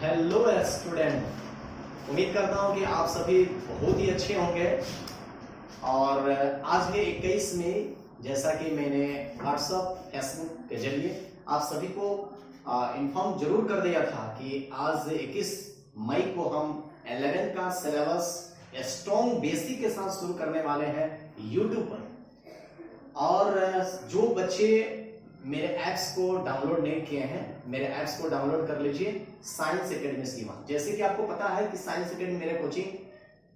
Hello student, उम्मीद करता हूँ कि आप सभी बहुत ही अच्छे होंगे। और आज है 21 मई, जैसा कि मैंने व्हाट्सएप फेसबुक के जरिए आप सभी को इन्फॉर्म जरूर कर दिया था कि आज 21 मई को हम 11th का सिलेबस स्ट्रॉन्ग बेसिक के साथ शुरू करने वाले हैं यूट्यूब पर। और जो बच्चे मेरे ऐप्स को डाउनलोड नहीं किए हैं, मेरे ऐप्स को डाउनलोड कर लीजिए। साइंस एकेडमी सीवान, जैसे कि आपको पता है कि साइंस एकेडमी मेरे कोचिंग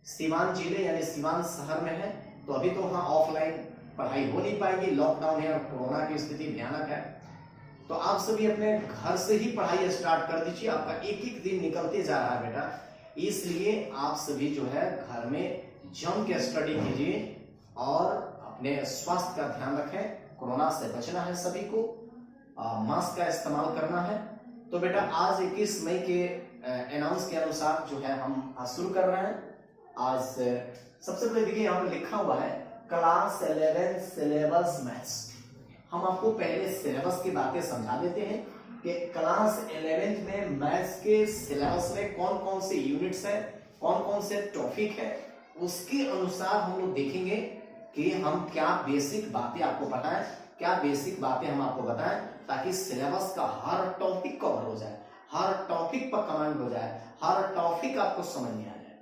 सीवान जिले यानी सीवान शहर में है। तो अभी तो वहाँ ऑफलाइन पढ़ाई हो नहीं पाएगी, लॉकडाउन है और कोरोना की स्थिति भयानक है। तो आप सभी अपने घर से ही पढ़ाई स्टार्ट कर दीजिए। आपका एक एक दिन निकलते जा रहा है बेटा, इसलिए आप सभी जो है घर में जम के स्टडी कीजिए और अपने स्वास्थ्य का ध्यान रखें। कोरोना से बचना है सभी को, मास्क का इस्तेमाल करना है। तो बेटा आज 21 मई के अनाउंस के अनुसार जो है हम शुरू कर रहे हैं। आज सबसे पहले देखिए यहाँ पे लिखा हुआ है क्लास 11 सिलेबस मैथ्स। हम आपको पहले सिलेबस की बातें समझा देते हैं कि क्लास 11th में मैथ्स के सिलेबस में कौन कौन से यूनिट्स है, कौन कौन से टॉपिक है। उसके अनुसार हम लोग देखेंगे कि हम क्या बेसिक बातें आपको बताएं, क्या बेसिक बातें हम आपको बताएं, ताकि सिलेबस का हर टॉपिक कवर हो जाए, हर टॉपिक पर कमेंट हो जाए, हर टॉपिक आपको समझ में आ जाए।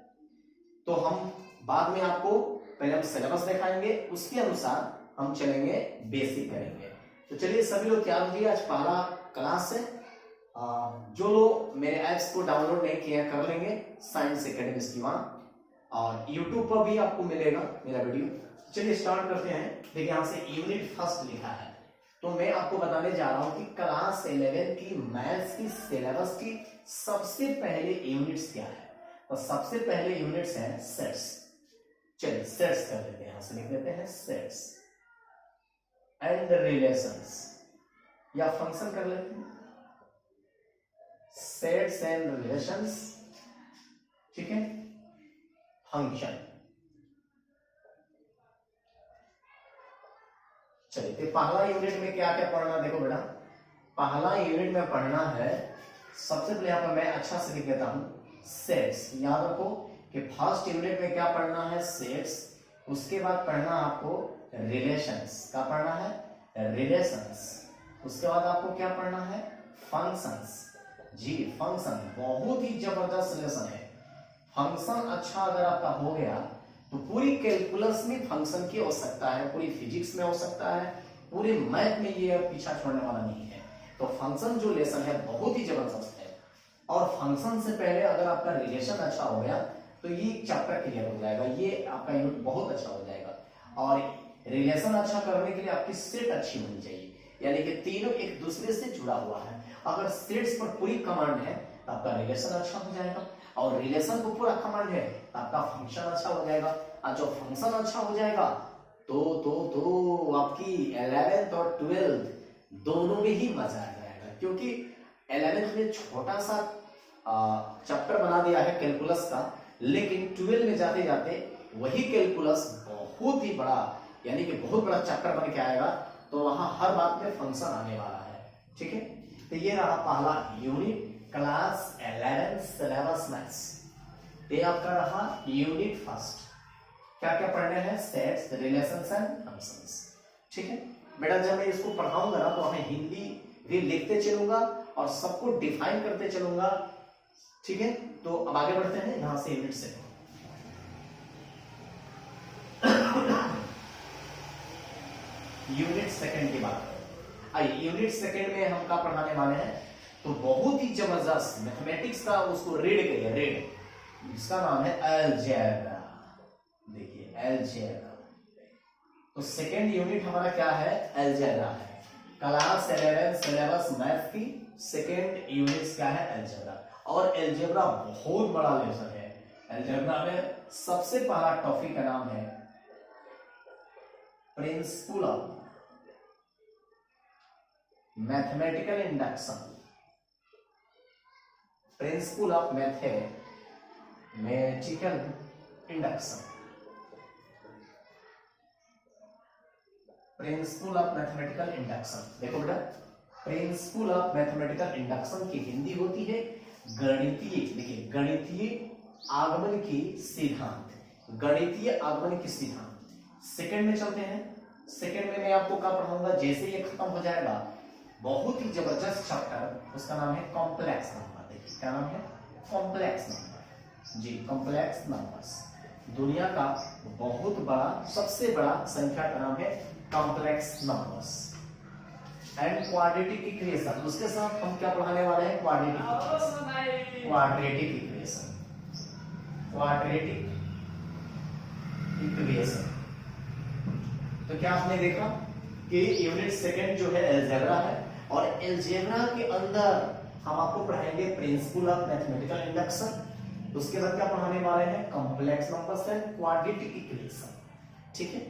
तो हम बाद में आपको पहले हम सिलेबस दिखाएंगे, उसके अनुसार हम चलेंगे, बेसिक करेंगे। तो चलिए सभी लोग तैयार होइए, आज पहला क्लास है। जो लोग मेरे ऐप्स को डाउनलोड नहीं किए कर लेंगे, साइंस एकेडमी सीवान, और यूट्यूब पर भी आपको मिलेगा मेरा वीडियो। चलिए स्टार्ट करते हैं। देखिए यहाँ से यूनिट फर्स्ट लिखा है, तो मैं आपको बताने जा रहा हूं कि क्लास 11 की मैथ्स की सिलेबस की सबसे पहले यूनिट्स क्या है। तो सबसे पहले यूनिट्स हैं सेट्स। चलिए सेट्स कर लेते हैं, यहां से लिख लेते हैं सेट्स एंड रिलेशंस, या फंक्शन कर लेते हैं, सेट्स एंड रिलेशंस। ठीक है, फंक्शन। चलिए तो पहला यूनिट में क्या क्या पढ़ना, देखो बेटा पहला यूनिट में पढ़ना है, सबसे पहले यहाँ पर मैं अच्छा से लिख देता हूं सेट्स। याद रखो कि फर्स्ट यूनिट में क्या पढ़ना है, सेट्स। उसके बाद पढ़ना आपको रिलेशंस। क्या पढ़ना है, रिलेशंस। उसके बाद आपको क्या पढ़ना है, फंक्शंस। जी फंक्शन बहुत ही जबरदस्त लेसन है। फंक्शन अच्छा अगर आपका हो गया तो पूरी कैलकुलस में फंक्शन की हो सकता है, पूरी फिजिक्स में हो सकता है, पूरे मैथ में ये पीछा छोड़ने वाला नहीं है। तो फंक्शन जो लेसन है बहुत ही जबरदस्त है। और फंक्शन से पहले अगर आपका रिलेशन अच्छा हो गया तो ये चैप्टर क्लियर हो जाएगा, ये आपका यूनिट बहुत अच्छा हो जाएगा। और रिलेशन अच्छा करने के लिए आपकी सेट अच्छी होनी चाहिए, यानी कि तीनों एक दूसरे से जुड़ा हुआ है। अगर सेट्स पर पूरी कमांड है तो आपका रिलेशन अच्छा हो जाएगा, और रिलेशन को पूरा कमांड है तो आपका फंक्शन अच्छा हो जाएगा। और जो फंक्शन अच्छा हो जाएगा तो आपकी 11th और 12th दोनों में ही मजा आ जाएगा, क्योंकि 11th में छोटा सा चैप्टर बना दिया है कैलकुलस का, लेकिन 12 में जाते जाते वही कैलकुलस बहुत ही बड़ा, यानी कि बहुत बड़ा चैप्टर बन के आएगा। तो वहां हर बात में फंक्शन आने वाला है। ठीक है, तो ये रहा पहला यूनिट क्लास 11 सिलेबस मैथ्स। ये आपका रहा यूनिट फर्स्ट। क्या क्या पढ़ने हैं, सेट्स, रिलेशंस एंड फंक्शंस। ठीक है बेटा, जब मैं इसको पढ़ाऊंगा ना तो मैं हिंदी भी लिखते चलूंगा और सबको डिफाइन करते चलूंगा। ठीक है, तो अब आगे बढ़ते हैं यहां से यूनिट से। यूनिट सेकंड की बात करें। आइए यूनिट सेकंड में हम क्या पढ़ाने वाले हैं, तो बहुत ही जबरदस्त मैथमेटिक्स का, उसको रीड करिए, रीड। इसका नाम है अलजेब्रा। देखिए अलजेब्रा। तो सेकंड यूनिट हमारा क्या है, अलजेब्रा है। क्लास 11 सिलेबस मैथ की सेकंड यूनिट क्या है, अलजेब्रा। और अलजेब्रा बहुत बड़ा लेसन है। अलजेब्रा में सबसे पहला टॉपिक का नाम है principle of mathematical induction. Principle of mathematical induction. Principle of mathematical induction. देखो बेटा, प्रिंसिपल ऑफ मैथमेटिकल इंडक्शन की हिंदी होती है गणितीय, देखिए गणितीय आगमन की सिद्धांत, गणितीय आगमन की सिद्धांत। सेकंड में चलते हैं। सेकंड में मैं आपको क्या पढ़ाऊंगा, जैसे ये खत्म हो जाएगा, बहुत ही जबरदस्त चैप्टर, उसका नाम है कॉम्प्लेक्स नंबर। देखिए क्या नाम है, कॉम्प्लेक्स नंबर जी, कॉम्प्लेक्स नंबर्स। दुनिया का बहुत बड़ा, सबसे बड़ा संख्या का नाम है complex numbers and quadratic equation. उसके साथ हम क्या पढ़ाने वाले हैं, quadratic equation, quadratic equation, quadratic equation. तो क्या आपने देखा कि यूनिट सेकंड जो है अलजेब्रा है, और अलजेब्रा के अंदर हम आपको पढ़ाएंगे प्रिंसिपल ऑफ मैथमेटिकल इंडक्शन। उसके बाद क्या पढ़ाने वाले हैं, complex numbers and quadratic equation. ठीक है,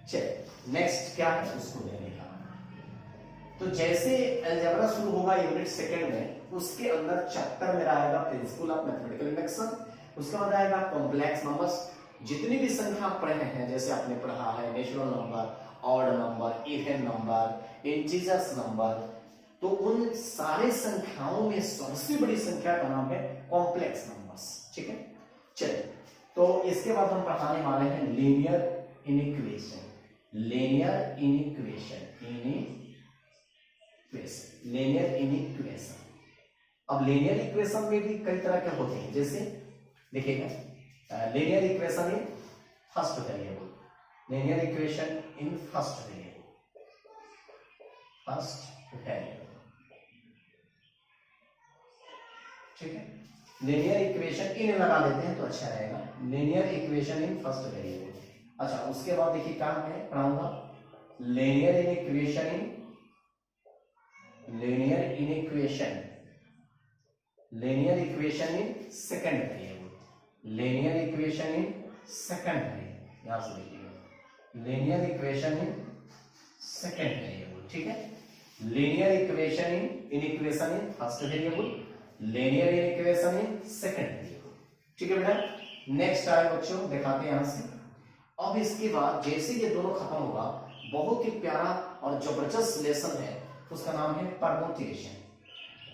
चलिए नेक्स्ट क्या है उसको देखेंगे। तो जैसे अलजेब्रा शुरू होगा यूनिट सेकंड में, उसके अंदर चैप्टर में आएगा प्रिंसिपल ऑफ मैथमेटिकल इंडक्शन, उसके बाद आएगा कॉम्प्लेक्स नंबर्स। जितनी भी संख्या आप पढ़े हैं, जैसे आपने पढ़ा है natural number, odd number, even number, integers number, तो उन सारे संख्याओं में सबसे बड़ी संख्या का नाम है कॉम्प्लेक्स नंबर्स। ठीक है, चलिए तो इसके बाद हम पढ़ाने वाले हैं linear inequation, linear inequation, linear inequation. अब लीनियर इक्वेशन में भी कई तरह के होते हैं, जैसे देखिएगा linear equation in first variable, linear equation in first variable, first variable. ठीक है, लीनियर इक्वेशन इन लगा देते हैं तो अच्छा रहेगा, linear equation in first variable. अच्छा, उसके बाद देखिए क्या है पढ़ाऊंगा, linear inequation in, linear inequation, linear equation in second variable, linear equation in second variable. यहां से देखिएगा linear equation in second variable. ठीक है, linear equation in equation in first variable, linear equation in second variable. ठीक है बेटा, next आए बच्चों, दिखाते हैं यहां से। अब इसके बाद जैसे ये दोनों खत्म होगा, बहुत ही प्यारा और जबरदस्त लेसन है, उसका नाम है परमुटेशन।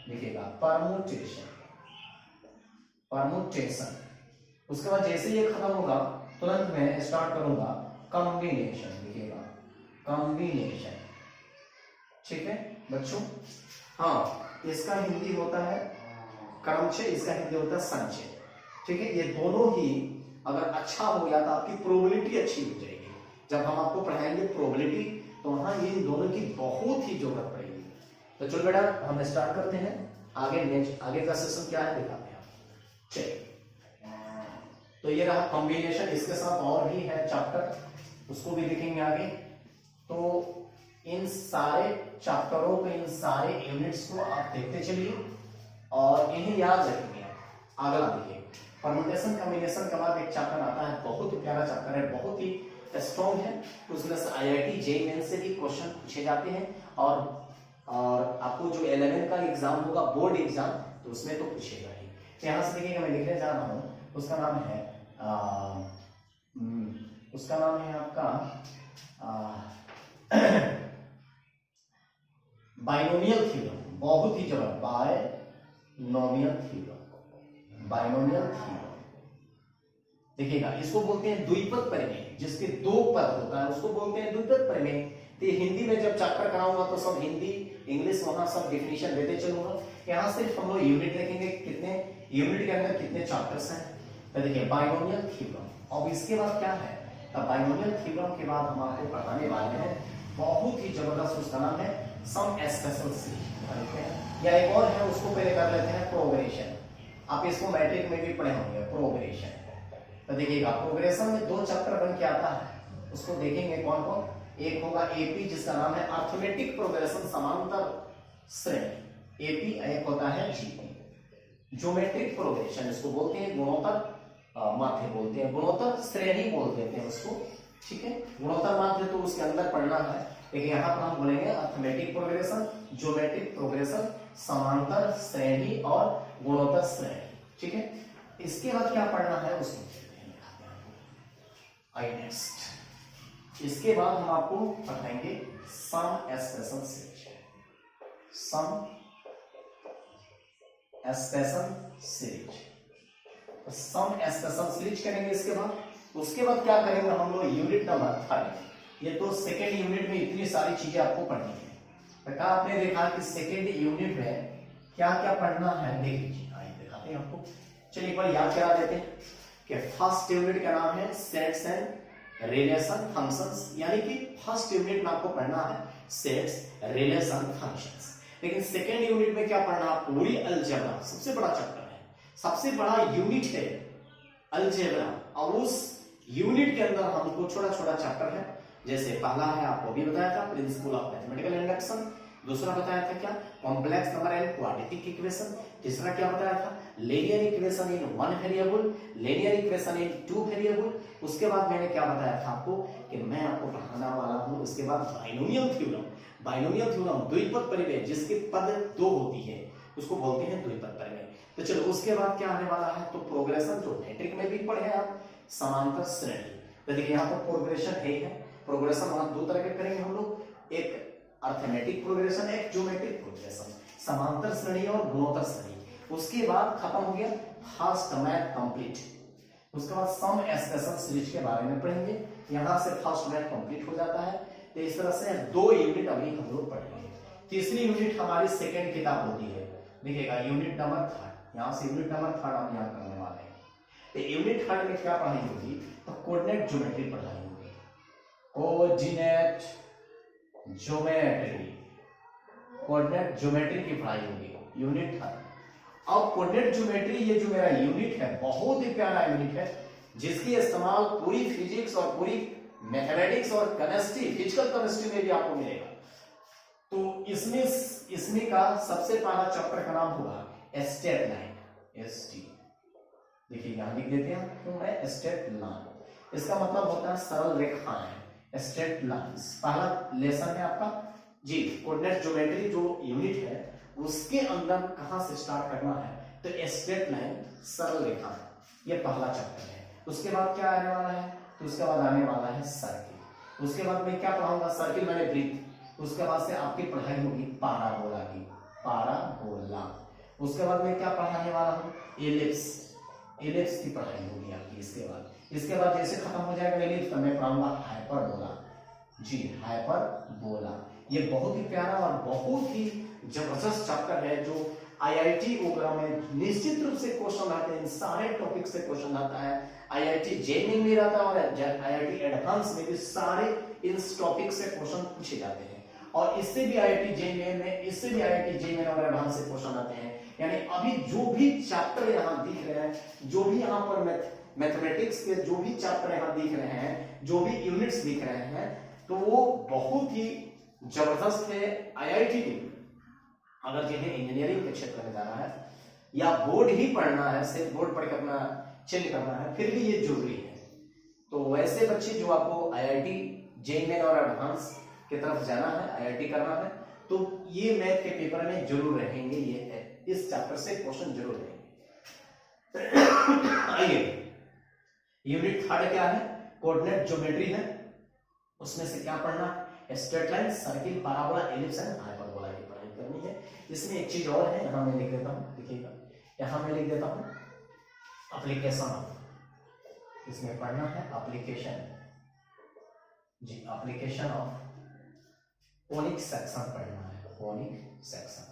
देखिएगा परमुटेशन, परमुटेशन। उसके बाद जैसे ये खत्म होगा, तुरंत मैं स्टार्ट करूंगा कॉम्बिनेशन। देखिएगा कॉम्बिनेशन। ठीक है बच्चों, हाँ इसका हिंदी होता है क्रमचय, इसका हिंदी होता है संचय। ठीक है, ये दोनों ही अगर अच्छा हो गया तो आपकी प्रोबेबिलिटी अच्छी हो जाएगी। जब हम आपको पढ़ाएंगे प्रोबेबिलिटी, तो वहां इन दोनों की बहुत ही जरूरत पड़ेगी। तो चलो बेटा हम स्टार्ट करते हैं, आगे नेक्स्ट आगे का सेशन क्या है दिखाते हैं। चलिए, तो ये रहा कॉम्बिनेशन, इसके साथ और भी है चैप्टर, उसको भी देखेंगे आगे। तो इन सारे चैप्टरों को, इन सारे यूनिट्स को आप देखते चलिए और इन्हें याद रखेंगे। अगला देखिए परमुटेशन कॉम्बिनेशन के बाद एक चैप्टर आता है, बहुत ही प्यारा चैप्टर है, बहुत ही स्ट्रॉन्ग है। उसमें से IIT JEE मेंस से भी क्वेश्चन पूछे जाते हैं, और आपको जो 11 का एग्जाम होगा बोर्ड एग्जाम, तो उसमें तो पूछेगा ही। तो यहाँ से देखिएगा मैं लिखने जा रहा हूँ, उसका नाम है उसका नाम है आपका बाइनोमियल थ्योरम। बहुत ही जबरदस्त बाइनोमियल थ्योरम, बाइनोमियल थ्योरम। देखिएगा इसको बोलते हैं द्विपद प्रमेय, जिसके दो पद होता है उसको बोलते हैं द्विपद प्रमेय। तो हिंदी में जब चैप्टर कराऊंगा तो सब हिंदी इंग्लिश वहां सब डेफिनेशन देते चलूंगा। यहाँ सिर्फ हम लोग यूनिट देखेंगे, कितने यूनिट के अंदर कितने चैप्टर्स हैं। तो देखिए बाइनोमियल थ्योरम। अब इसके बाद क्या है, तो बाइनोमियल थ्योरम के बाद हम आपको पढ़ाने वाले हैं बहुत ही जबरदस्त, उसका नाम है सम स्पेशल सीरीज, या एक और है उसको पहले कर लेते हैं प्रोग्रेशन। आप इसको मैट्रिक में भी पढ़े होंगे प्रोग्रेशन। तो देखिएगा प्रोग्रेशन में दो चैप्टर बन के आता है, उसको देखेंगे कौन कौन। एक होगा एपी जिसका नाम है अर्थमेटिक प्रोग्रेशन समांतर श्रेणी, एपी। एक होता है जीपी ज्योमेट्रिक प्रोग्रेशन, इसको बोलते हैं गुणोत्तर माध्य, बोलते हैं गुणोत्तर श्रेणी बोल देते हैं उसको। ठीक है, गुणोत्तर माध्य तो उसके अंदर पढ़ना है, लेकिन यहाँ पर हम बोलेंगे अर्थमेटिक प्रोग्रेशन, ज्योमेट्रिक प्रोग्रेशन, समांतर श्रेणी और गुणोत्तर श्रेणी। ठीक है, इसके बाद क्या पढ़ना है उसको आई नेक्स्ट। इसके बाद हम आपको पढ़ाएंगे सम स्पेशल सीरीज, सम एक्सटेंशन सीरीज। सम एक्सटेंशन सीरीज करेंगे इसके बाद। उसके बाद क्या करेंगे हम लोग, यूनिट नंबर 3। ये तो सेकेंड यूनिट में इतनी सारी चीजें आपको पढ़नी है। तो क्या आपने देखा कि सेकेंड यूनिट में क्या क्या पढ़ना है, देख लीजिए, आइए दिखाते हैं आपको। चलिए एक बार याद करा देते हैं कि फर्स्ट यूनिट का नाम है सेट्स एंड रिलेशन फंक्शंस, यानी कि फर्स्ट यूनिट में आपको पढ़ना है सेट्स, रिलेशन, फंक्शंस। लेकिन सेकेंड यूनिट में क्या पढ़ना है, पूरी अलजेब्रा, सबसे बड़ा चैप्टर है, सबसे बड़ा यूनिट है अलजेब्रा। और उस यूनिट के अंदर हमको छोटा छोटा चैप्टर है। जैसे पहला है, आपको भी बताया था, प्रिंसिपल ऑफ मैथमेटिकल इंडक्शन। दूसरा बताया था क्या, complex number and quadratic equation. तीसरा क्या बताया था, linear equation in 1 variable, linear equation in 2 variable. उसके बाद मैंने क्या बताया था आपको कि मैं आपको पढ़ाने वाला हूं उसके बाद बाइनोमियल थ्योरम। बाइनोमियल थ्योरम, द्विपद परिमेय, जिसकी पद 2 होती है उसको बोलते हैं द्विपद परिमेय। तो चलो उसके बाद क्या आने वाला है, तो प्रोग्रेशन, जो मैट्रिक में भी पढ़े आप, समांतर श्रेणी। तो देखिए यहाँ पर प्रोग्रेशन है। प्रोग्रेशन वहां 2 तरह के करेंगे हम लोग, एक अर्थमेटिक प्रोग्रेशन, एक ज्योमेट्रिक प्रोग्रेशन, समांतर श्रेणी और गुणोत्तर श्रेणी। उसके बाद खत्म हो गया फर्स्ट मैथ कंप्लीट। उसके बाद सम एक्सटेंशन सीरीज के बारे में पढ़ेंगे। यहां से फर्स्ट मैथ कंप्लीट हो जाता है। तो इस तरह से 2 यूनिट अभी हम लोग पढ़ेंगे। तीसरी यूनिट हमारी सेकेंड किताब होती है, देखिएगा यूनिट नंबर 3। यहाँ से यूनिट नंबर 3 हम यहाँ करने वाले हैं। तो यूनिट 3 में क्या पढ़ाई होगी, तो कोऑर्डिनेट ज्योमेट्री पढ़ाई होगी। कोऑर्डिनेट ज्योमेट्री, कोऑर्डिनेट ज्योमेट्री की पढ़ाई होगी यूनिट 3। अब कोऑर्डिनेट ज्योमेट्री, ये जो मेरा यूनिट है, बहुत ही प्यारा यूनिट है, जिसकी इस्तेमाल पूरी फिजिक्स और पूरी मैथमेटिक्स और केमिस्ट्री, फिजिकल केमिस्ट्री में भी आपको मिलेगा। तो इसमें का सबसे पहला चैप्टर का नाम होगा स्ट्रेट लाइन, एसटी। देखिए यहां लिख देते हैं तो मैं स्ट्रेट लाइन, इसका मतलब होता है सरल रेखाएं, स्ट्रेट लाइंस। पहला लेसन है आपका जी, कोऑर्डिनेट ज्योमेट्री जो यूनिट है उसके अंदर कहां से स्टार्ट करना है, तो स्ट्रेट लाइन, सरल रेखा, ये पहला चैप्टर है। उसके बाद क्या आने वाला है, तो उसके बाद आने वाला है सर्किल। उसके बाद मैं क्या पढ़ाऊंगा, सर्किल मैंने वृत्त। उसके बाद से आपकी पढ़ाई होगी पाराबोला की, पाराबोला। उसके बाद मैं क्या पढ़ाने वाला हूँ, एलिप्स, एलिप्स की पढ़ाई होगी आपकी। इसके बाद जैसे खत्म हो जाएगा एलिप्स, तो मैं पढ़ाऊंगा हाइपरबोला जी, हाइपरबोला। ये बहुत ही प्यारा और बहुत ही जबरदस्त चैप्टर है, जो आईआईटी वगैरह में निश्चित रूप से क्वेश्चन आते हैं। इन सारे टॉपिक से क्वेश्चन आता है। आईआईटी जेईई में भी रहता है और आईआईटी एडवांस में भी सारे इन टॉपिक से क्वेश्चन पूछे जाते हैं। और इससे भी आईआईटी जेईई में और एडवांस से क्वेश्चन आते हैं। यानी अभी जो भी चैप्टर यहाँ दिख रहे हैं, जो भी यहाँ पर मैथमेटिक्स के जो भी चैप्टर यहाँ दिख रहे हैं, जो भी यूनिट्स दिख रहे हैं, तो वो बहुत ही जबरदस्त है। आईआईटी में अगर जिन्हें इंजीनियरिंग के क्षेत्र में जाना है या बोर्ड ही पढ़ना है, सिर्फ बोर्ड पढ़ के अपना चेंज करना है, फिर भी ये जरूरी है। तो वैसे बच्चे जो आपको आईआईटी जेईई और एडवांस की तरफ जाना है, आईआईटी करना है, तो ये मैथ के पेपर में जरूर रहेंगे, ये इस चैप्टर से क्वेश्चन जरूर रहेंगे। आइए, यूनिट 3 क्या है, कोऑर्डिनेट ज्योमेट्री है। उसमें से क्या पढ़ना, straight line, circle, parabola, ellipse and hyperbola की पढ़ाई करनी है। इसमें एक चीज और है, यहां मैं लिख देता हूं, देखिएगा यहां मैं लिख देता हूं एप्लीकेशन ऑफ, इसमें पढ़ना है एप्लीकेशन जी, एप्लीकेशन ऑफ कोनिक सेक्शन पढ़ना है, conic section,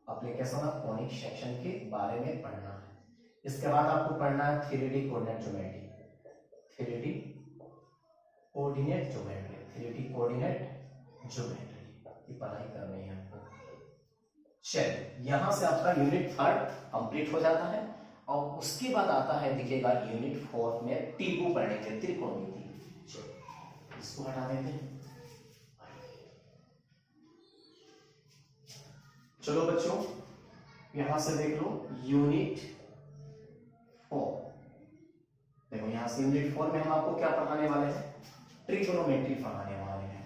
application of conic section के बारे में पढ़ना है। इसके बाद आपको पढ़ना है 3D coordinate geometry, 3D coordinate geometry, 3D coordinate geometry की पढ़ाई करनी है आपको। चलिए, यहां से आपका यूनिट 3 कंप्लीट हो जाता है। और उसके बाद आता है, देखिएगा यूनिट 4 में टीबू पढ़ेंगे, त्रिकोणमिति। इसको हटा देते हैं। चलो बच्चों, यहां से देख लो यूनिट 4। देखो यहां से यूनिट 4 में हम आपको क्या पढ़ाने वाले हैं, ट्रिगोनोमेट्री पढ़ाने वाले हैं।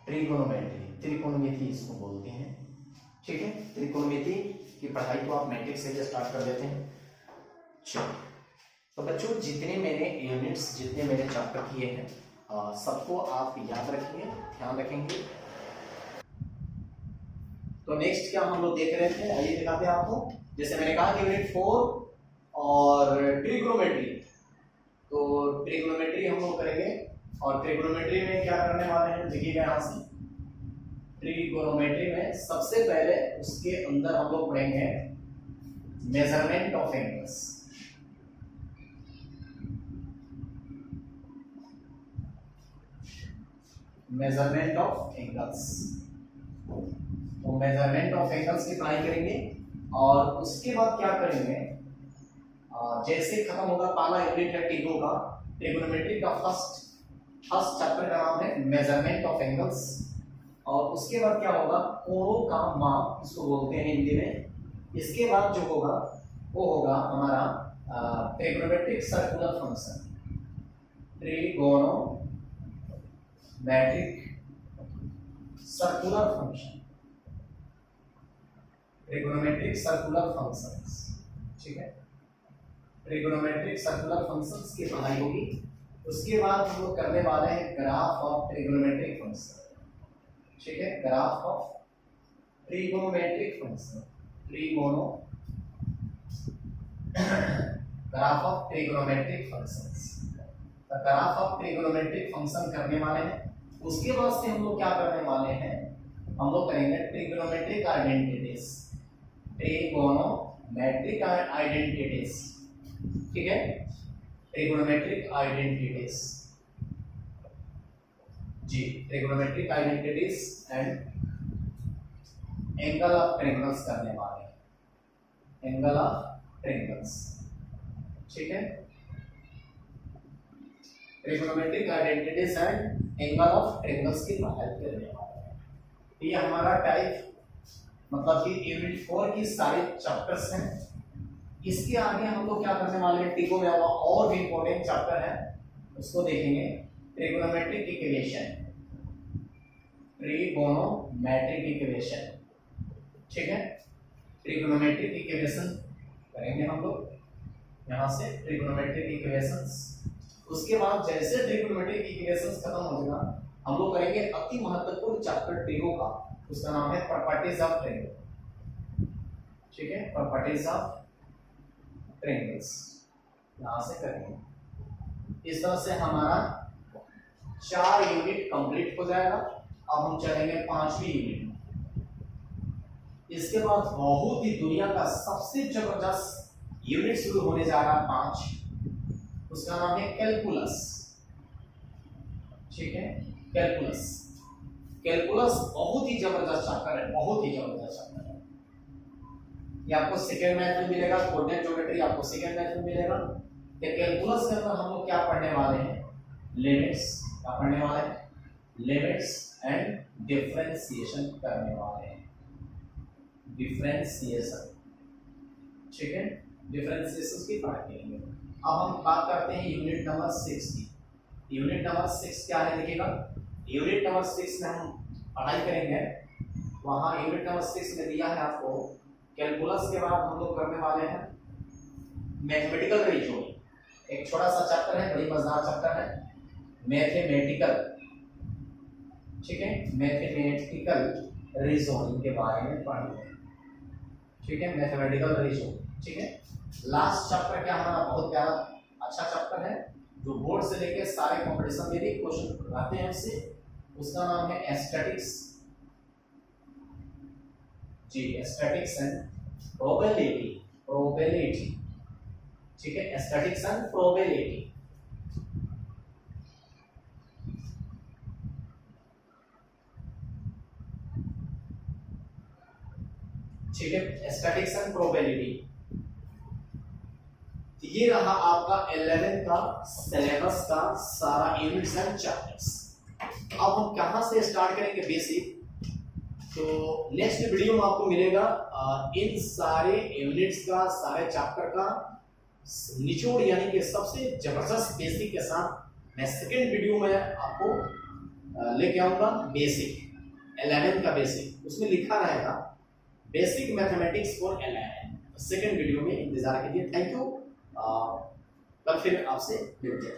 ट्रिगोनोमेट्री, त्रिकोणमिति इसको बोलते हैं। ठीक है, त्रिकोणमिति की पढ़ाई को आप मैट्रिक्स से स्टार्ट कर देते हैं। चलिए, तो बच्चों जितने मैंने यूनिट्स, जितने मैंने चैप्टर किए हैं, सबको आप याद रखिए, ध्यान रखेंगे। तो नेक्स्ट क्या हम लोग देख रहे थे, आइए दिखाते हैं आपको। जैसे मैंने कहा कि यूनिट 4 और ट्रिग्नोमेट्री, तो ट्रिग्नोमेट्री हम लोग करेंगे। और ट्रिग्नोमेट्री में क्या करने वाले हैं, देखिएगा यहाँ से। ट्रिग्नोमेट्री में सबसे पहले उसके अंदर हम लोग पढ़ेंगे measurement of angles. Measurement of angles, तो मेजरमेंट ऑफ एंगल्स की पढ़ाई करेंगे। और उसके बाद क्या करेंगे, जैसे खत्म होगा पहला यूनिट है टिगो का, ट्रिग्नोमेट्री का फर्स्ट चैप्टर का नाम है मेजरमेंट ऑफ एंगल्स। और उसके बाद क्या होगा, कोणों का माप, इसको बोलते हैं हिंदी में। इसके बाद जो होगा वो होगा हमारा trigonometric circular function, trigonometric circular function, trigonometric circular functions, ठीक है। ट्रिगोनोमेट्रिक सर्कुलर फंक्शंस की पढ़ाई होगी। उसके बाद हम लोग करने वाले हैं ग्राफ ऑफ ट्रिगोनोमेट्रिक फंक्शन, ठीक है। Graph of trigonometric function, graph of trigonometric functions, तो ग्राफ ऑफ ट्रिगोनोमेट्रिक फंक्शन करने वाले हैं। उसके बाद से हम लोग क्या करने वाले हैं, हम लोग करेंगे ट्रिगोनोमेट्रिक आइडेंटिटीज, ट्रिगोनोमेट्रिक आइडेंटिटीज, ठीक है। ट्रिगोनोमेट्रिक आइडेंटिटीज, जी, trigonometric identities and angle of triangles करने वाले हैं, एंगल ऑफ ट्रायंगल्स, ठीक है। Trigonometric identities and angle of triangles की पढ़ाई करने वाले हैं। ये हमारा टाइप मतलब कि यूनिट 4 की सारे चैप्टर्स हैं। इसके आगे हम लोग क्या करने वाले हैं, टिगो में और भी इंपॉर्टेंट चैप्टर है, उसको देखेंगे। ट्रिगोनोमेट्रिक इक्वेशन, ट्रिगोनोमेट्रिक इक्वेशन, ठीक है। ट्रिगोनोमेट्रिक इक्वेशन करेंगे हम लोग यहाँ से, ट्रिगोनोमेट्रिक इक्वेशंस। उसके बाद जैसे ट्रिगोनोमेट्रिक इक्वेशंस खत्म हो जाएगा, हम लोग करेंगे अति महत्वपूर्ण चैप्टर टिगो का, उसका नाम है प्रॉपर्टीज ऑफ ट्रायंगल, ठीक है। प्रॉपर्टीज ऑफ ट्रायंगल्स यहां से करेंगे। इस तरह से हमारा 4 यूनिट कंप्लीट हो जाएगा। अब हम चलेंगे 5वीं यूनिट में। इसके बाद बहुत ही दुनिया का सबसे जबरदस्त यूनिट शुरू होने जा रहा है 5, उसका नाम है कैलकुलस, ठीक है। कैलकुलस, कैलकुलस बहुत ही जबरदस्त चैप्टर है, बहुत ही जबरदस्त चैप्टर है। ये आपको सेकेंड मैथ में मिलेगा, कोऑर्डिनेट ज्योमेट्री आपको सेकेंड मैथ में मिलेगा। कैलकुलस के अंदर हम लोग क्या पढ़ने वाले हैं, लिमिट्स, क्या पढ़ने वाले हैं, लिमिट्स एंड डिफरेंशिएशन करने वाले हैं, डिफरेंशिएशन, ठीक है। डिफरेंशिएशन की पढ़ाई करेंगे। अब हम बात करते हैं यूनिट नंबर 6 की। यूनिट नंबर 6 क्या है, देखिएगा। यूनिट नंबर 6 में हम पढ़ाई करेंगे, वहां यूनिट नंबर 6 में दिया है आपको कैलकुलस के बाद हम लोग करने वाले हैं मैथमेटिकल रीजनिंग। एक छोटा सा चैप्टर है, बड़ी मजेदार चैप्टर है, मैथमेटिकल, ठीक है। मैथमेटिकल रीजनिंग के बारे में पढ़ेंगे, ठीक है। मैथमेटिकल रीजनिंग, ठीक है। लास्ट चैप्टर क्या हमारा बहुत प्यारा अच्छा चैप्टर है, जो बोर्ड से लेके सारे कंपटीशन में भी क्वेश्चन आते हैं उससे, उसका नाम है एस्थेटिक्स, जी, एस्थेटिक्स एंड प्रोबेबिलिटी, प्रोबेबिलिटी, ठीक है। एस्थेटिक्स एंड प्रोबेबिलिटी, ठीक है। एस्थेटिक्स एंड प्रोबेबिलिटी, ये रहा आपका 11 का सिलेबस का सारा यूनिट्स एंड चैप्टर्स। अब हम कहां से स्टार्ट करेंगे, बेसिक। तो नेक्स्ट वीडियो में आपको मिलेगा इन सारे यूनिट्स का, सारे चैप्टर का निचोड़, यानी कि सबसे जबरदस्त बेसिक के साथ मैं सेकेंड वीडियो में आपको लेके आऊंगा। बेसिक 11 का बेसिक, उसमें लिखा रहेगा basic mathematics for 11। Second video में इंतजार कीजिए। Thank you. कल फिर आपसे मिलते हैं।